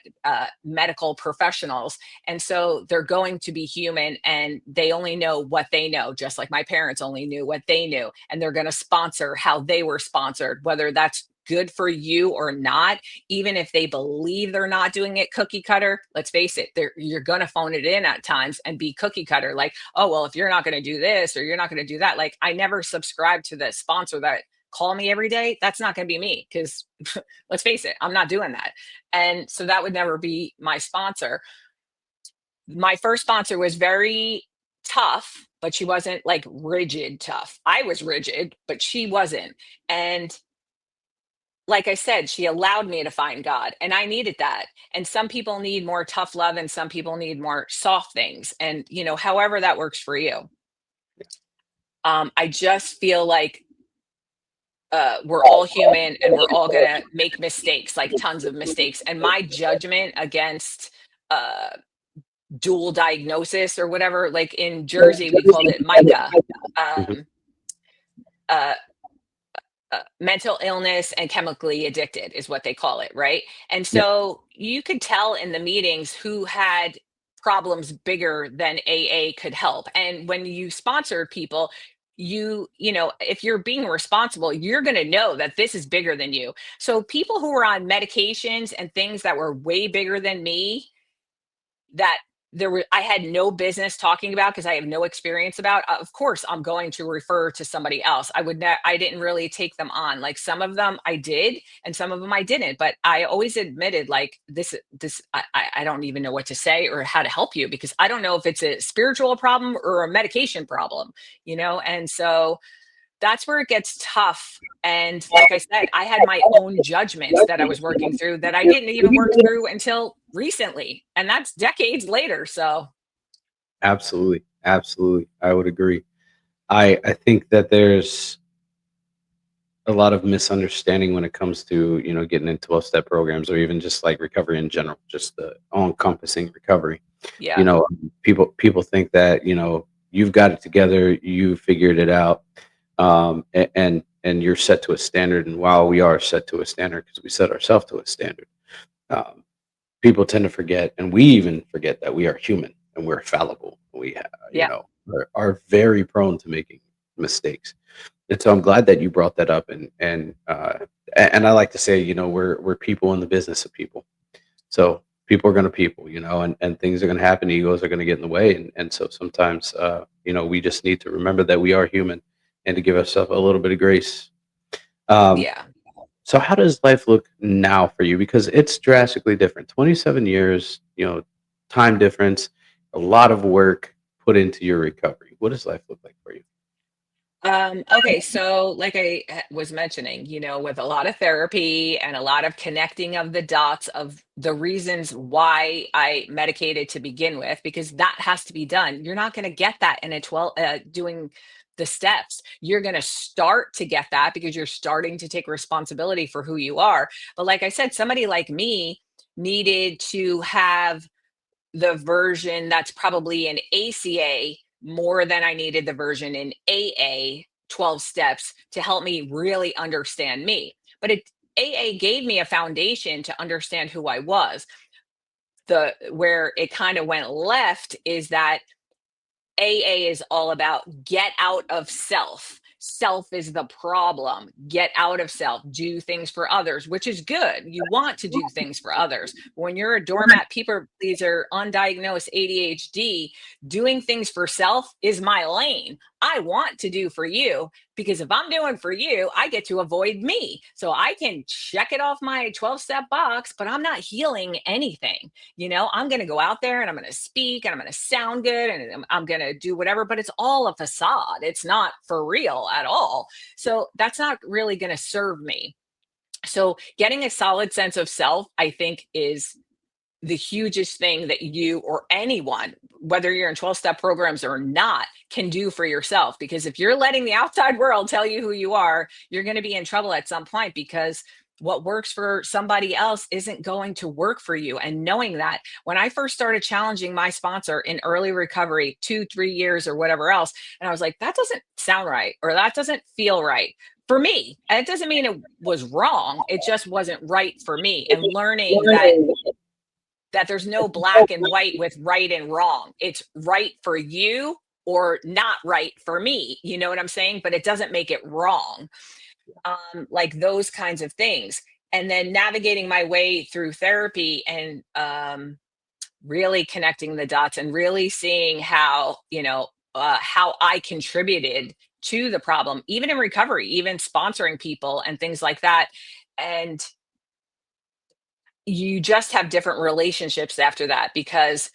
medical professionals. And so they're going to be human and they only know what they know, just like my parents only knew what they knew. And they're going to sponsor how they were sponsored, whether that's good for you or not. Even if they believe they're not doing it cookie cutter, let's face it, you're going to phone it in at times and be cookie cutter. Like, oh, well, if you're not going to do this or you're not going to do that, like I never subscribe to the sponsor that call me every day. That's not going to be me because let's face it, I'm not doing that. And so that would never be my sponsor. My first sponsor was very tough, but she wasn't like rigid tough. I was rigid, but she wasn't. And like I said, she allowed me to find God, and I needed that. And some people need more tough love, and some people need more soft things. And, however that works for you. I just feel like we're all human and we're all going to make mistakes, like tons of mistakes. And my judgment against uh, dual diagnosis or whatever, like in Jersey, we called it MICA. Mhm. Um, uh, Mental illness and chemically addicted is what they call it, right? And Yeah. so you could tell in the meetings who had problems bigger than AA could help. And when you sponsor people, if you're being responsible, you're going to know that this is bigger than you. So people who were on medications and things that were way bigger than me, that I had no business talking about because I have no experience about. Of course, I'm going to refer to somebody else. I didn't really take them on. Like some of them I did, and some of them I didn't. But I always admitted, like I don't even know what to say or how to help you because I don't know if it's a spiritual problem or a medication problem. And so that's where it gets tough. And like I said, I had my own judgments that I was working through that I didn't even work through until recently. And that's decades later. So, Absolutely. Absolutely. I would agree. I think that there's a lot of misunderstanding when it comes to, getting into 12-step programs or even just like recovery in general, just the all encompassing recovery. You yeah. know, people think that, you've got it together, you figured it out, and you're set to a standard. And while we are set to a standard because we set ourselves to a standard, um, people tend to forget, and we even forget that we are human and we're fallible. Yeah. Are very prone to making mistakes. And so I'm glad that you brought that up, and I like to say, we're people in the business of people. So people are going to people, and things are going to happen. Egos are going to get in the way, and so sometimes, we just need to remember that we are human, and to give ourselves a little bit of grace. Um, Yeah. so how does life look now for you? Because it's drastically different. 27 years, time difference, a lot of work put into your recovery. What does life look like for you? Okay, so like I was mentioning, with a lot of therapy and a lot of connecting of the dots of the reasons why I medicated to begin with, because that has to be done. You're not going to get that in a 12 doing the steps. You're going to start to get that because you're starting to take responsibility for who you are. But like I said, somebody like me needed to have the version that's probably in ACA more than I needed the version in AA 12 steps to help me really understand me. But AA gave me a foundation to understand who I was. The Where it kind of went left is that AA is all about get out of self. Self is the problem. Get out of self. Do things for others, which is good. You want to do things for others. When you're a doormat, people pleaser, undiagnosed ADHD, doing things for self is my lane. I want to do for you because if I'm doing for you, I get to avoid me. So I can check it off my 12-step box, but I'm not healing anything. I'm going to go out there and I'm going to speak and I'm going to sound good and I'm going to do whatever, but it's all a facade. It's not for real at all. So that's not really going to serve me. So getting a solid sense of self, I think, is the hugest thing that you or anyone, whether you're in 12-step programs or not, can do for yourself. Because if you're letting the outside world tell you who you are, you're going to be in trouble at some point because what works for somebody else isn't going to work for you. And knowing that, when I first started challenging my sponsor in early recovery, 2, 3 years or whatever else, and I was like, that doesn't sound right, or that doesn't feel right for me. And it doesn't mean it was wrong. It just wasn't right for me. And learning that there's no black and white with right and wrong. It's right for you or not right for me. You know what I'm saying? But it doesn't make it wrong. Like those kinds of things. And then navigating my way through therapy and really connecting the dots and really seeing how, how I contributed to the problem, even in recovery, even sponsoring people and things like that. And you just have different relationships after that because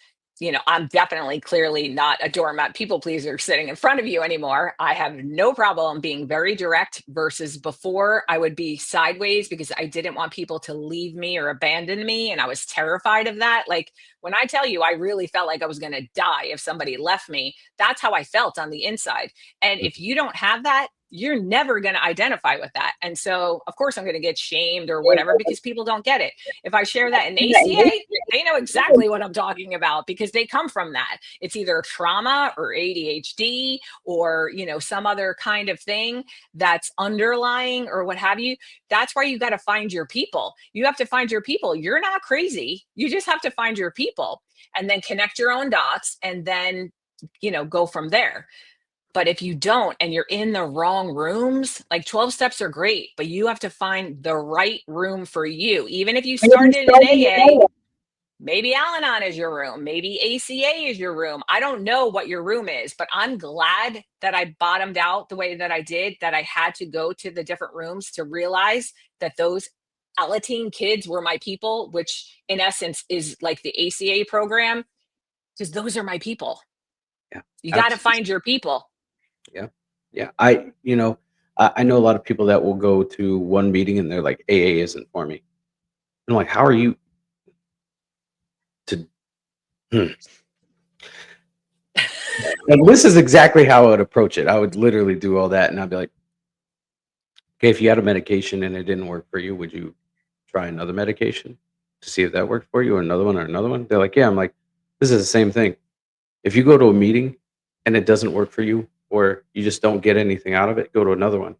I'm definitely clearly not a doormat people pleaser sitting in front of you anymore. I have no problem being very direct versus before I would be sideways because I didn't want people to leave me or abandon me, and I was terrified of that. Like, when I tell you I really felt like I was going to die if somebody left me, that's how I felt on the inside. And if you don't have that, you're never going to identify with that. And so of course I'm going to get shamed or whatever because people don't get it. If I share that in ACA, they know exactly what I'm talking about because they come from that. It's either trauma or ADHD or, some other kind of thing that's underlying or what have you. That's why you got to find your people. You have to find your people. You're not crazy. You just have to find your people and then connect your own dots and then, go from there. But if you don't and you're in the wrong rooms, like 12 steps are great, but you have to find the right room for you. Even if you started in AA, maybe Al Anon is your room, maybe ACA is your room. I don't know what your room is, but I'm glad that I bottomed out the way that I did, that I had to go to the different rooms to realize that those Alateen kids were my people, which in essence is like the ACA program, because those are my people. Yeah, You got to absolutely. find your people. Yeah. Yeah. I know a lot of people that will go to one meeting and they're like, AA isn't for me. I'm like, how are you to, hmm. And this is exactly how I would approach it. I would literally do all that and I'd be like, okay, if you had a medication and it didn't work for you, would you try another medication to see if that worked for you or another one or another one? They're like, yeah. I'm like, this is the same thing. If you go to a meeting and it doesn't work for you or you just don't get anything out of it, go to another one.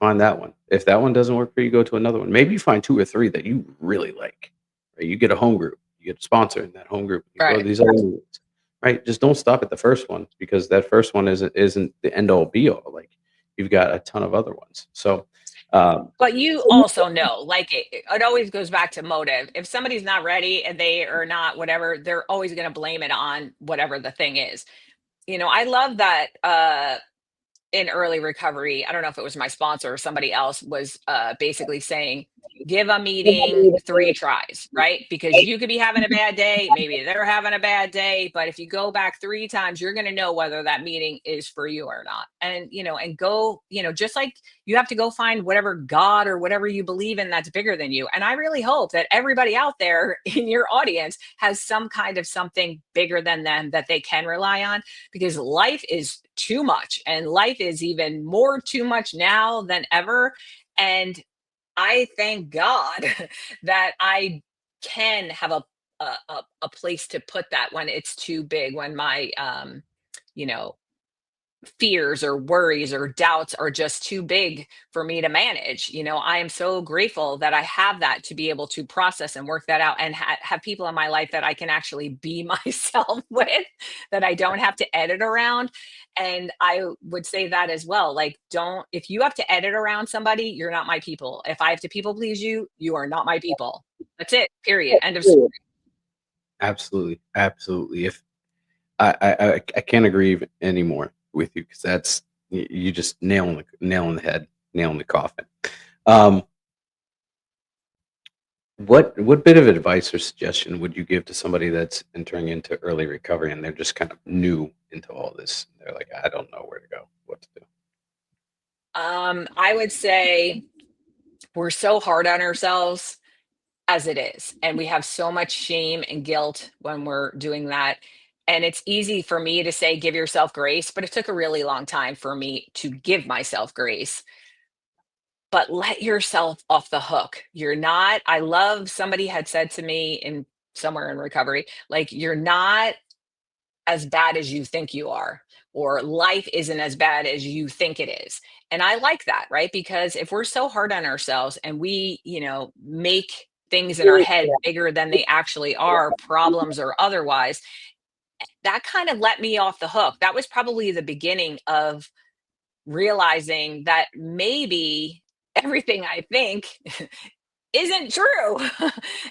Find that one. If that one doesn't work for you, go to another one. Maybe you find 2 or 3 that you really like, right? You get a home group, you get a sponsor in that home group, you go to Right. these other meetings, right? Just don't stop at the first one because that first one isn't the end all be all. Like, you've got a ton of other ones. So, um, But you also know, like it always goes back to motive. If somebody's not ready and they are not whatever, they're always going to blame it on whatever the thing is. I love that in early recovery, I don't know if it was my sponsor or somebody else was basically saying, give a meeting 3 tries, right? Because you could be having a bad day, maybe they're having a bad day, but if you go back 3 times, you're going to know whether that meeting is for you or not. And, and go, just like you have to go find whatever God or whatever you believe in that's bigger than you. And I really hope that everybody out there in your audience has some kind of something bigger than them that they can rely on, because life is too much and life is even more too much now than ever. And I thank God that I can have a place to put that when it's too big, when my you know fears or worries or doubts are just too big for me to manage. I am so grateful that I have that to be able to process and work that out and have people in my life that I can actually be myself with, that I don't have to edit around. And I would say that as well. Like, don't, if you have to edit around somebody, you're not my people. If I have to people please you, you are not my people. That's it. Period. End of story. absolutely, absolutely. If I can't agree anymore with you because you just nail in the head, nail in the coffin. Um, what bit of advice or suggestion would you give to somebody that's entering into early recovery and they're just kind of new into all this? They're like, I don't know where to go, what to do. I would say we're so hard on ourselves as it is. And we have so much shame and guilt when we're doing that. And it's easy for me to say, give yourself grace, but it took a really long time for me to give myself grace. but let yourself off the hook. You're not, I love, somebody had said to me in somewhere in recovery, like, you're not as bad as you think you are, or life isn't as bad as you think it is. And I like that, right? Because if we're so hard on ourselves and we, make things in our head bigger than they actually are, problems or otherwise, that kind of let me off the hook. That was probably the beginning of realizing that maybe everything I think isn't true.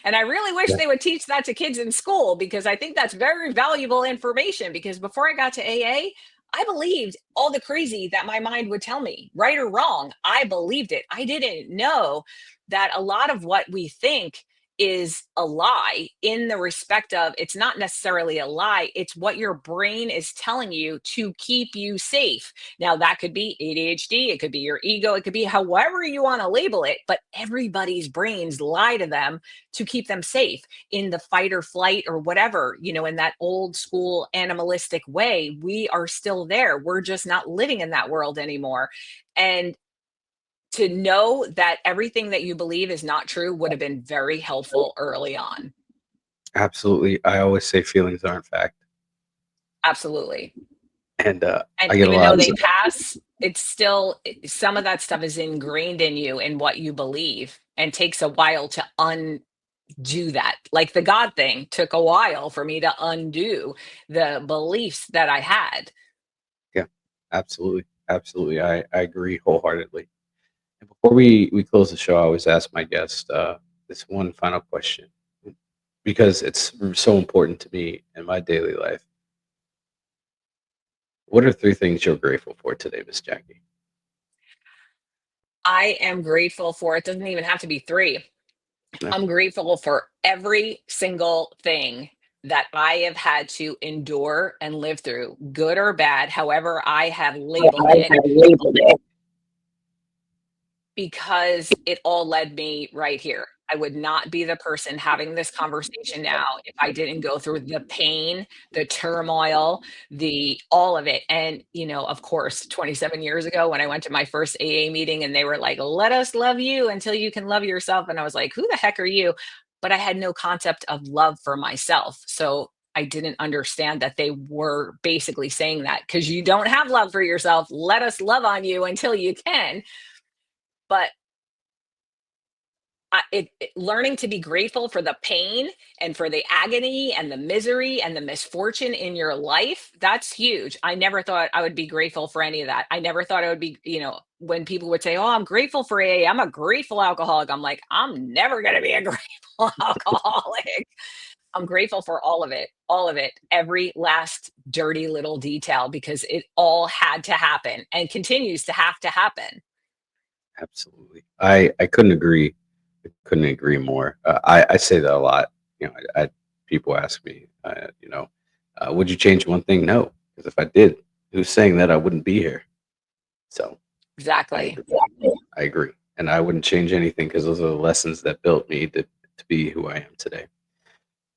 And I really wish Yeah. they would teach that to kids in school, because I think that's very valuable information. Because before I got to AA, I believed all the crazy that my mind would tell me, right or wrong. I believed it. I didn't know that a lot of what we think is a lie, in the respect of, it's not necessarily a lie, it's what your brain is telling you to keep you safe. Now, that could be ADHD, it could be your ego, it could be however you want to label it, but everybody's brains lie to them to keep them safe in the fight or flight or whatever, in that old school animalistic way. We are still there. We're just not living in that world anymore. And to know that everything that you believe is not true would have been very helpful early on. Absolutely. I always say feelings aren't fact. Absolutely. And And I get a even lot though of they pass, it's still, some of that stuff is ingrained in you and what you believe, and takes a while to undo that. Like the God thing took a while for me to undo the beliefs that I had. yeah, absolutely. Absolutely. I agree wholeheartedly. And before we close the show, I always ask my guests this one final question because it's so important to me in my daily life. What are three things you're grateful for today, Miss Jackie? I am grateful for, it doesn't even have to be three. No. I'm grateful for every single thing that I have had to endure and live through, good or bad, however I have labeled I it, have labeled it. because it all led me right here. I would not be the person having this conversation now if I didn't go through the pain, the turmoil, the all of it. And, of course, 27 years ago when I went to my first AA meeting and they were like, let us love you until you can love yourself. And I was like, who the heck are you? But I had no concept of love for myself. So I didn't understand that they were basically saying that, because you don't have love for yourself. Let us love on you until you can. But learning to be grateful for the pain and for the agony and the misery and the misfortune in your life, that's huge. I never thought I would be grateful for any of that. I never thought I would be, when people would say, oh, I'm grateful for AA, I'm a grateful alcoholic, I'm like, I'm never going to be a grateful alcoholic. I'm grateful for all of it, every last dirty little detail, because it all had to happen and continues to have to happen. Absolutely. I couldn't agree. I couldn't agree more. I say that a lot. People ask me, would you change one thing? No, because if I did, who's saying that I wouldn't be here? So I Exactly. agree. I agree, and I wouldn't change anything because those are the lessons that built me to be who I am today.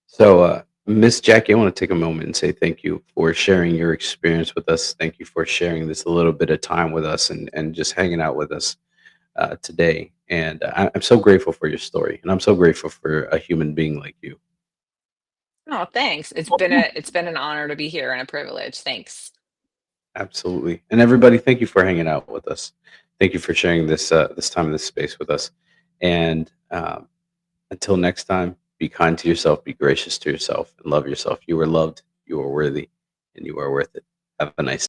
So, Miss Jackie, I want to take a moment and say thank you for sharing your experience with us. Thank you for sharing this a little bit of time with us and just hanging out with us today. And I'm so grateful for your story, and I'm so grateful for a human being like you. Oh, thanks. It's been an honor to be here and a privilege. Thanks. Absolutely. And everybody, thank you for hanging out with us. Thank you for sharing this time and this space with us. And until next time, be kind to yourself, be gracious to yourself, and love yourself. You are loved, you are worthy, and you are worth it. Have a nice